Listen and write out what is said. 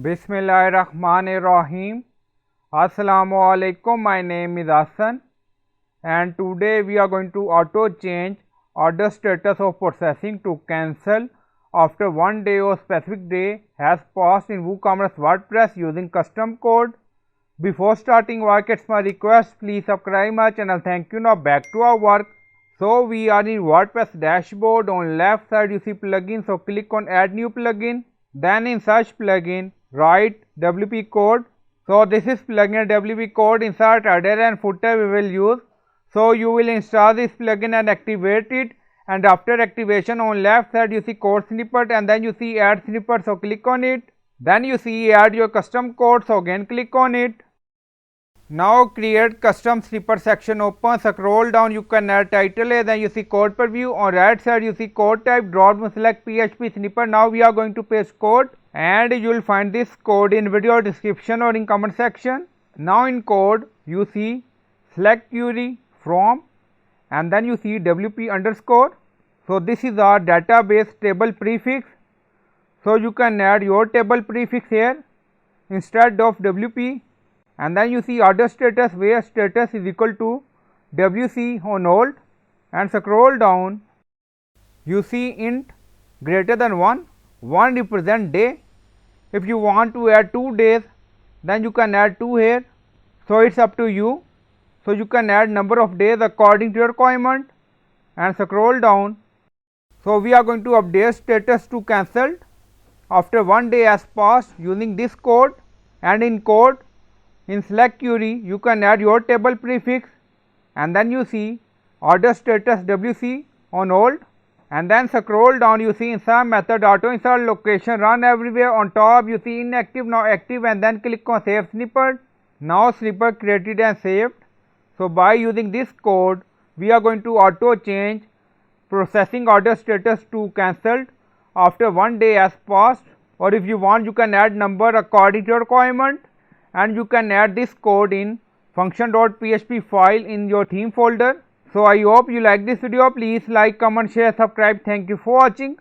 Bismillahirrahmanirrahim. Assalamu alaikum. My name is Hassan and today we are going to auto change order status of processing to cancel after 1 day or specific day has passed in WooCommerce WordPress using custom code. Before starting work, it's my request, please subscribe my channel. Thank you. Now back to our work. So we are in WordPress dashboard. On left side you see plugin, so click on add new plugin. Then in search plugin write WP code. So this is plugin WP code. Insert header and footer we will use. So you will install this plugin and activate it, and after activation on left side you see code snippet and then you see add snippet, so click on it. Then you see add your custom code, so again click on it. Now create custom snippet section open, scroll down, you can add title A, then you see code preview. On right side you see code type, drop down select PHP snippet. Now we are going to paste code and you will find this code in video description or in comment section. Now in code you see select query from and then you see WP underscore. So this is our database table prefix. So you can add your table prefix here instead of WP. And then you see order status where status is equal to WC on hold, and scroll down you see int greater than 1 represent day. If you want to add 2 days then you can add 2 here, so it's up to you. So you can add number of days according to your requirement and scroll down. So we are going to update status to cancelled after 1 day has passed using this code. And in code in select query you can add your table prefix and then you see order status WC on hold, and then scroll down you see insert method auto insert location run everywhere. On top you see inactive, now active, and then click on save snippet. Now snippet created and saved. So by using this code we are going to auto change processing order status to cancelled after 1 day has passed, or if you want you can add number according to your requirement. And you can add this code in function.php file in your theme folder. So I hope you like this video. Please like, comment, share, subscribe. Thank you for watching.